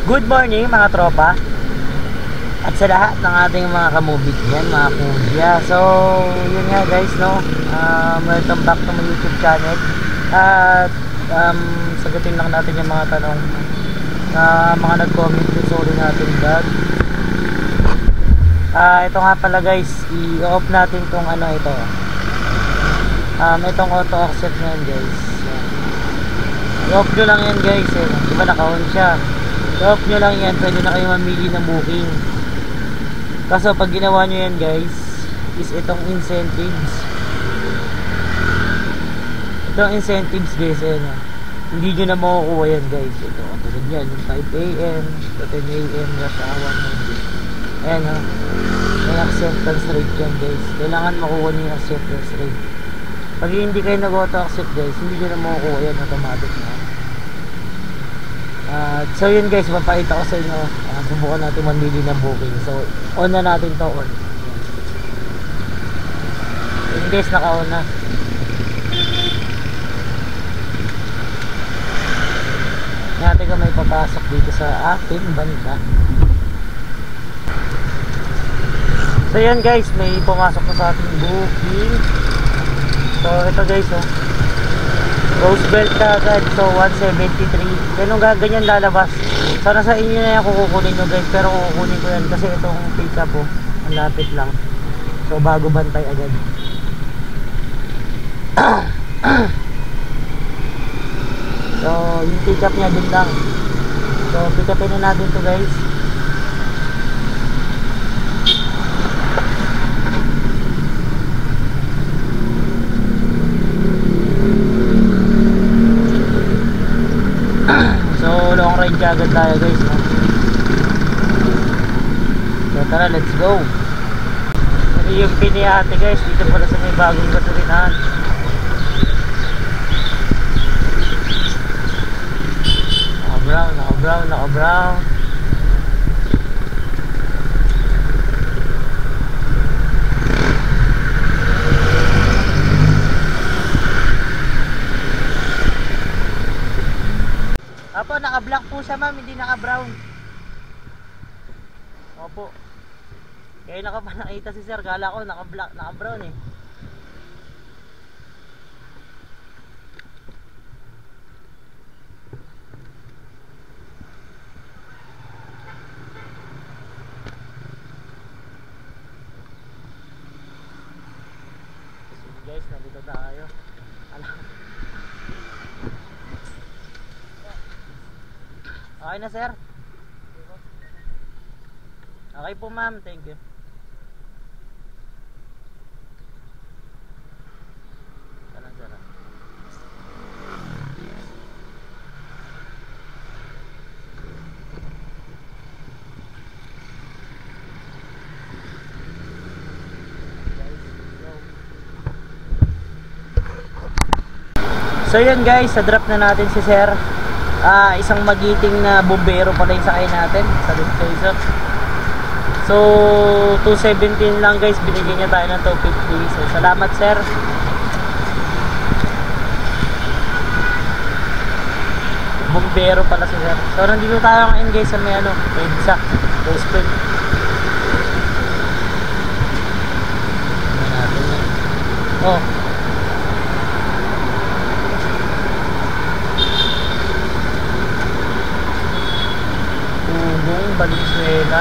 Good morning mga tropa at sa lahat ng ating mga kamubik yan, mga kuya. So yun nga guys, no, welcome back to my YouTube channel. At sagutin lang natin yung mga tanong na mga nag-comment dun sa uli natin vlog. Ito nga pala guys, i-off natin tong ano ito, itong auto accept na yan guys. I-off nyo lang yan guys, diba naka-on siya. I-off nyo lang yan, pwede na kayo mamili ng booking. Kaso pag ginawa nyo yan guys, is itong incentives. Itong incentives guys, hindi nyo na makukuha yan guys. Ito, tulad yan, yung 5 AM to 10 AM rush hour. Ayan ha, may acceptance rate yan guys. Kailangan makuha nyo yung acceptance rate. Pag hindi kayo nag-auto accept guys, hindi nyo na makukuha yan automatic na. So yun guys, mapakita ko sa inyo. Subukan natin mamili ng booking. So on na natin to, on. Yun guys, naka-on na. Natin ka may papasok dito sa ating banda. So yan guys, may pumasok na sa ating booking. So ito guys, Roosevelt agad. So 173. Ganyan lalabas. Sana sa inyo na yan kukunin nyo guys, pero kukunin ko yan kasi itong pick up ang lapit lang. So bago bantay agad. So yung pick up nya din lang. So pick upin na natin to guys. So long ride agad tayo guys, no? So tara, let's go. Ito yung piniyate guys, dito pala sa may bagong gasolinahan. Naka brown. Opo, naka-black po siya ma'am, hindi naka-brown. Opo. Kaya naka pa nakita si sir, kala ko naka-black, naka-brown eh. Guys, nandito tayo. Okay na sir? Okay po ma'am, thank you. Salam sir. So yun guys, sa drop na natin si sir. Isang magiting na bumbero pala yung sakay natin sa Lufthansa. So 217 lang guys, binigyan niya tayo ng 250. So salamat sir. Bumbero pala si sir. So nandito tayo ngayon guys sa may EDSA Roosevelt. Oh, Valenzuela.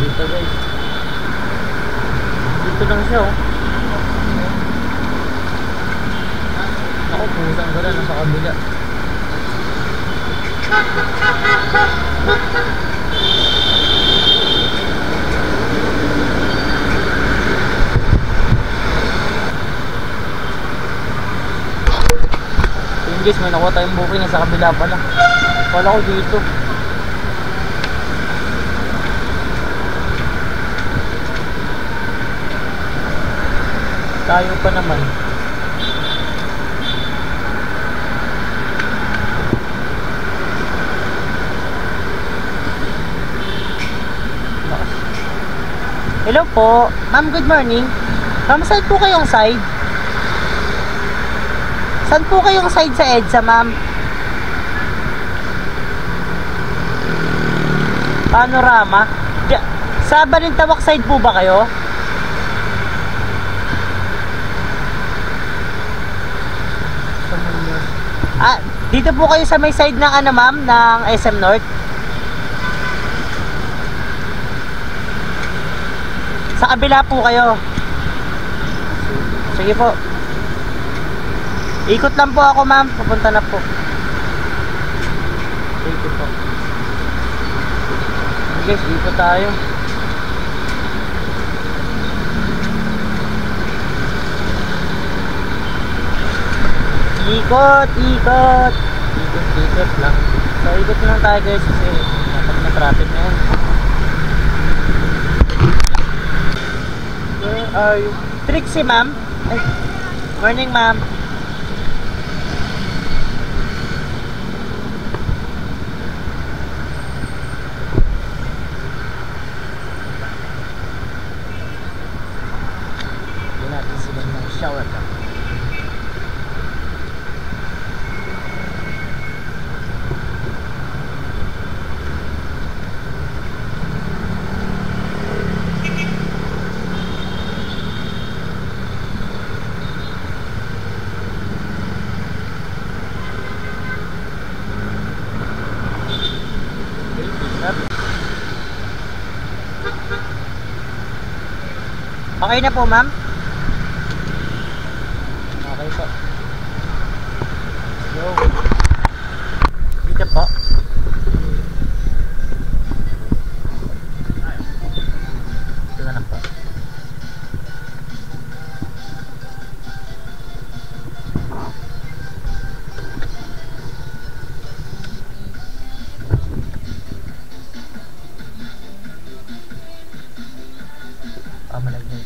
Dito guys. Dito lang siya Ako, pumusang gala, nasa kabila. Yun guys, may nakuha tayong booking sa kabila pala. Wala ko dito. Tayo pa naman. Hello po. Ma'am, good morning. Ma'am, saan po kayong side? Saan po kayong side sa EDSA, ma'am? Panorama? Sa Balintawak side po ba kayo? Dito po kayo sa may side ng ano, ma'am, ng SM North? Sa kabila po kayo. Sige po. Ikot lang po ako, ma'am. Pupunta na po. Ikot po. Okay, guys, ikot tayo. Ikot, ikot. Ikot, ikot lang. So, ikot lang tayo, guys, kasi dapat na traffic na yan. Where are you? Trixie, ma'am. Ay, morning, ma'am. Hindi natin sila ng shower ka. Okay na po, ma'am? Okay po. Go. Dito po. Dito na lang po. Malagay.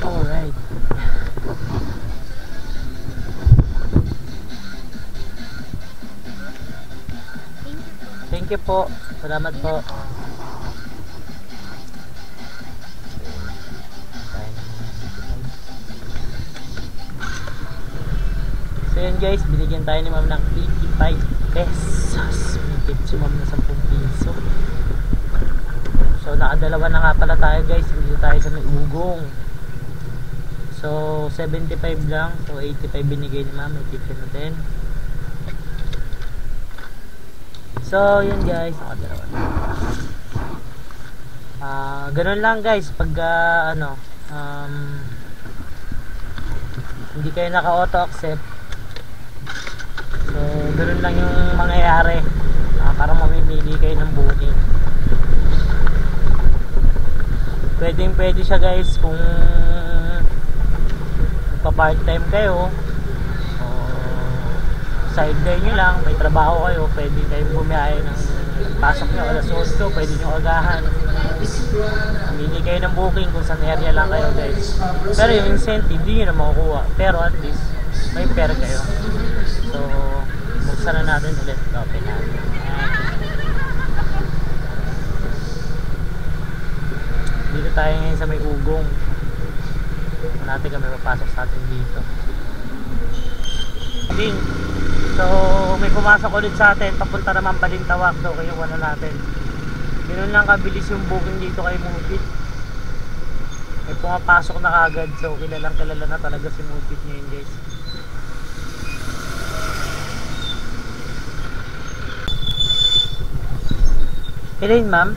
Alright. Thank you po. Salamat po. So yun guys, binigyan tayo ni ma'am ng 85 pesos. May si ma'am na 10 piso. So nakadalawa na nga pala tayo guys. Dito tayo sa may ugong. So 75 lang. So 85 binigay ni ma'am. May tip na 10. So yun guys, nakadalawa na. Ganun lang guys pag ano, hindi kayo naka-auto accept. So ganun lang yung mangyayari. Para mamimili kayo ng booking. Pwede siya guys kung pa-part time kayo, sideline nyo lang, may trabaho kayo, pwede kayong bumiyahe ng pasok nyo alas 8, pwede nyo agahan, hindi kayo ng booking kung saan area lang kayo guys. Pero yung incentive hindi nyo na makukuha, pero at least may pera kayo. So buksan na natin ulit, open natin. Dito tayo ngayon sa may ugong. Natin kami papasok sa atin dito. So may pumasok ulit sa atin papunta naman Balintawak. So kayo na natin. Ganoon lang kabilis yung booking dito kay Mupit. May pumapasok na kagad. So kilala na talaga si Mupit ngayon guys. Elaine ma'am,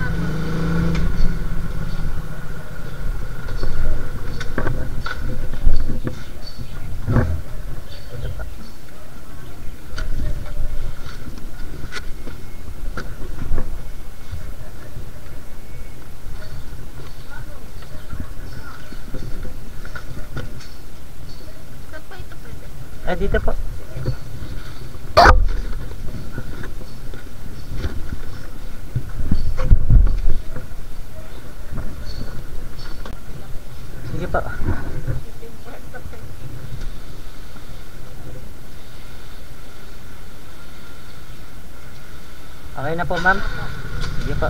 Ay, dito po. Sige po. Okay na po, ma'am. Sige po.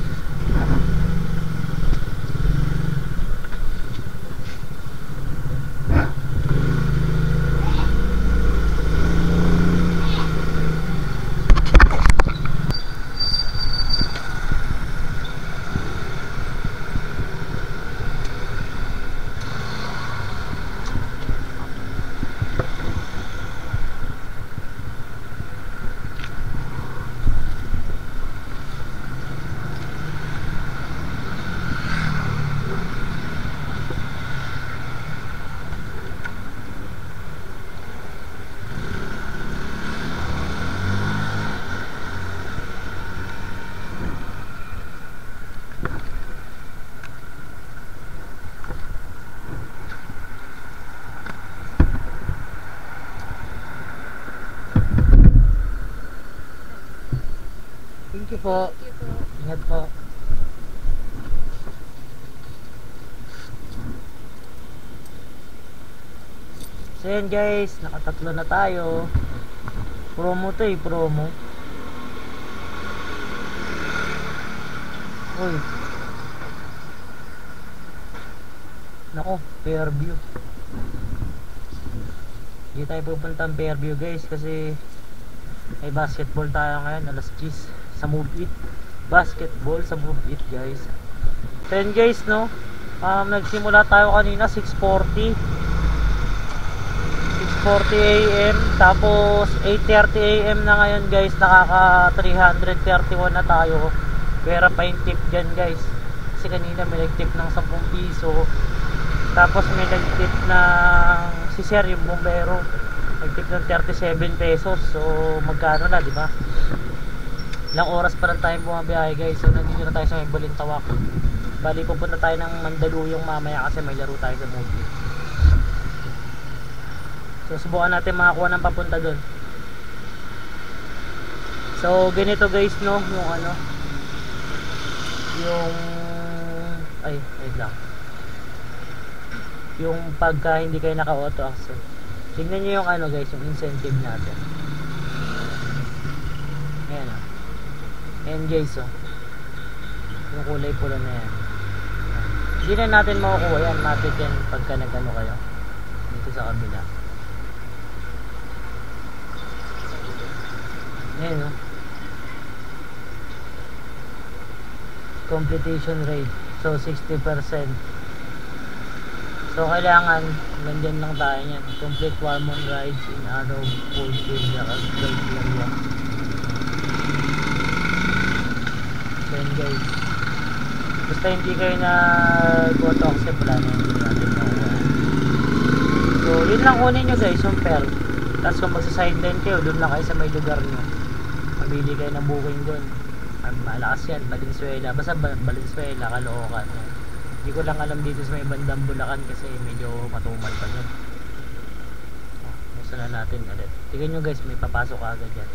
Thank you po. Ingat po. So yan guys, nakatatlo na tayo. Promo to promo. Uy. Nako, Fairview. Hindi tayo pupunta ang Fairview guys kasi may basketball tayo ngayon alas 10 sa Move It. Basketball sa Move It guys. Then guys no, nagsimula tayo kanina 6:40 AM, tapos 8:30 AM na ngayon guys, nakaka 331 na tayo. Pera pa yung tip dyan guys, kasi kanina may nag-tip ng 10 piso, tapos may nag-tip ng si Sir yung bombero, nag-tip ng 37 pesos. So magkano na, di ba? Ilang oras pa lang tayong bumabiyahe guys. So nandito na tayo sa may Balintawak. Bali pupunta tayo ng Mandaluyong mamaya kasi may laro tayo sa movie. So subukan natin makakuha ng papunta dun. So ganito guys no, yung ano, yung ay wait lang, yung pagka hindi kayo naka auto access, tingnan nyo yung ano guys, yung incentive natin. Ayan o, ayan guys o, yung kulay pula na yan. Hindi na natin makukuha yan, matik yan pagka nag-ano kayo dito sa kabila. Ayan o, completion rate, so 60%. So kailangan nandiyan lang tayo niyan, complete 1 month rides in Arrow Cold Area area. Then guys, basta hindi kayo na auto accept, wala na, hindi natin makuha. So yun lang kunin nyo guys, yung pearl. Tapos kung magsa-sideline kayo, doon lang kayo sa may lugar nyo, mabili kayo ng booking doon. Malakas yan, Valenzuela, basta Valenzuela, Caloocan. Hindi ko lang alam dito sa may bandang Bulacan kasi medyo matumal pa yun. Gusto na natin ulit. Tignan nyo guys, may papasok agad yan.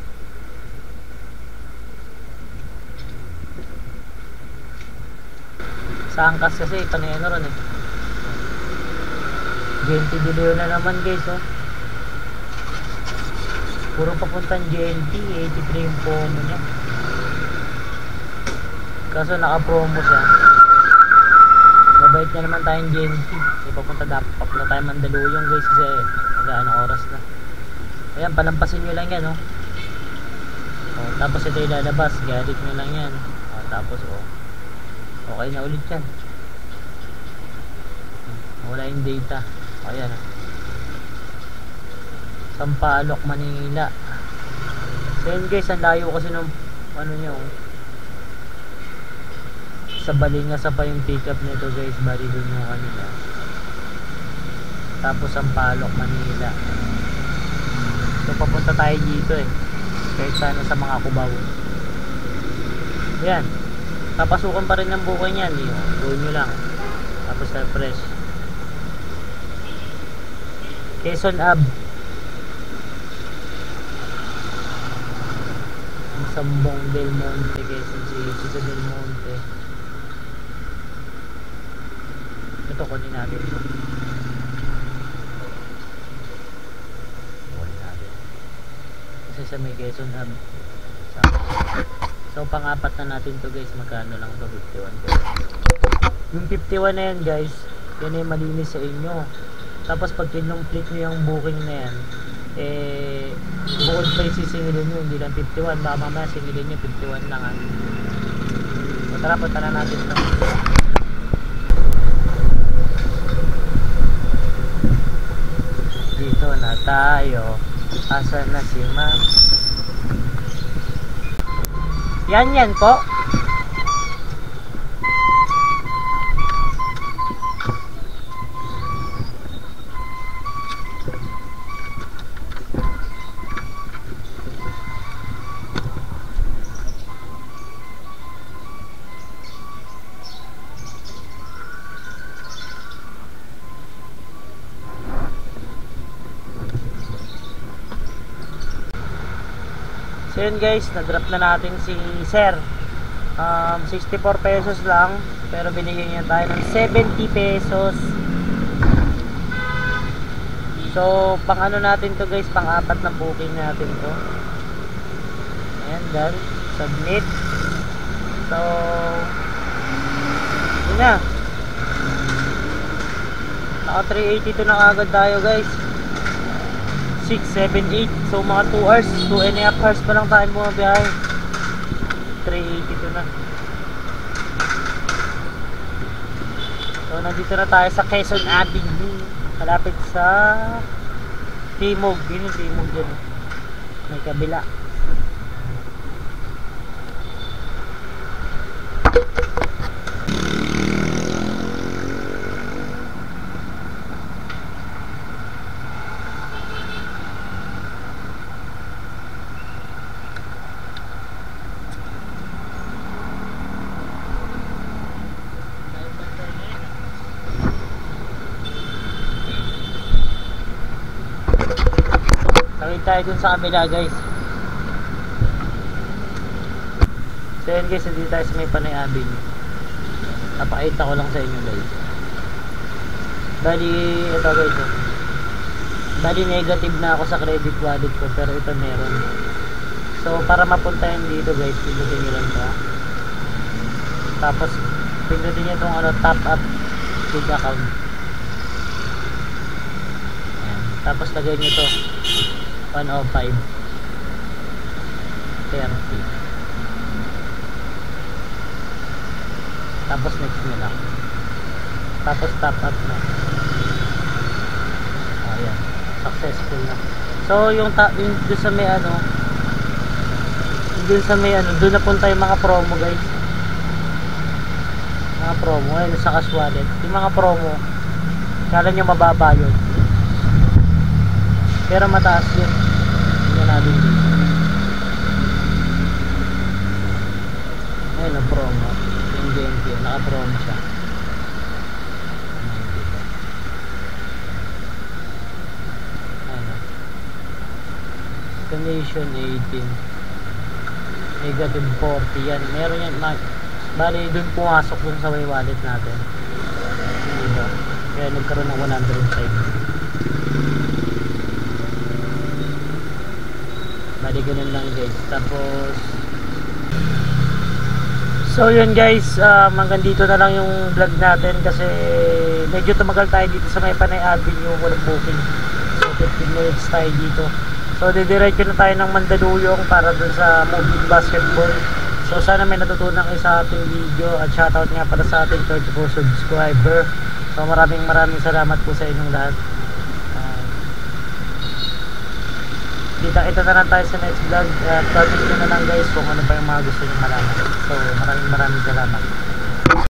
Sa angkas kasi ito na yan ron eh. GNT Dileo na naman guys oh. Puro papuntang GNT, 83 yung promo niya. Kaso naka-promo siya. Mabait na naman tayong GNT. Papunta tayo Mandaluyong guys kasi mag-aanong oras na. Ayan, palampasin nyo lang yan oh. Oh, tapos ito ilalabas, galit nyo lang yan. Oh, tapos oh, okay na ulit yan. Wala yung data. Ayan oh. Sampaloc, Manila. So yun guys, ang layo kasi nung ano nyo oh. Sa Balingasa pa yung pick up nito guys, bali dun yung kanila. Tapos Sampaloc, Manila. So papunta tayo dito eh, kahit sana sa mga Cubao. Yan, papasukan pa rin ng bukay niyan eh. Doon nyo lang. Tapos sa fresh Quezon Ave. Sambong del Monte, Quezon City, del Monte. Ito kunin natin ito. Kunin natin. Kasi sa may Quezon Hub. So pang-apat na natin to guys. Magkano lang to? 51 pesos. Yung 51 na yan guys, yan ay malinis sa inyo. Tapos pag kinumplete nyo yung booking na yan, eh bukod pa isisingilin nyo, hindi lang 51, baka mamaya singilin nyo 51 lang ha. So tara, punta na natin ito. Dito na tayo. Asan na si ma'am? Yan po. So yun guys, na-drop na natin si Sir. 64 pesos lang, pero binigyan niya tayo ng 70 pesos. So pang ano natin to guys, pang apat na booking natin to. Ayan, done. Submit. So yun na, naka 382 na agad tayo guys. 6, 7, 8. So mga 2 hours, 2.5 hours pa lang tayo bumabiyahe. 382 na. So nandito na tayo sa Quezon Avenue, malapit sa Timog. Yun yung Timog dyan, may kabila. Tawid tayo dun sa kabila guys. So yun guys, hindi tayo sa may Panay Avenue. Napakita ko lang sa inyo guys. Bali, ito guys bali negative na ako sa credit wallet ko, pero ito meron. So para mapunta yun dito guys, pindutin nyo lang ito. Tapos pindutin nyo itong ano, top up big account. Ayan. Tapos lagay nyo ito 105 30. Tapos next nyo lang. Tapos top up na. Ayan, successful na. So yung doon sa may ano, doon sa may ano, doon na punta yung mga promo guys. Mga promo, ayun sa cash wallet. Yung mga promo, kala nyo mababa yun, pero mataas yun. Tingnan natin dito. Ayun ang promo. Yung GMT, naka-promo siya. Ayun. Donation 18. Negative 40 yan. Meron yan. Bali dun pumasok dun sa may wallet natin. Dito. Kaya nagkaroon ng 105. Bali ganun lang guys. Tapos so yun guys, hanggang dito na lang yung vlog natin kasi medyo tumagal tayo dito sa may Panay Avenue, walang booking. So 15 minutes tayo dito. So didiretso na tayo ng Mandaluyong para dun sa moving basketball. So sana may natutunan kayo sa ating video, at shoutout nga para sa ating 34 subscriber. So maraming salamat po sa inyong lahat. Kita na lang tayo sa next vlog. Comment nyo na lang guys kung ano pa yung mga gusto nyo malaman. So maraming salamat.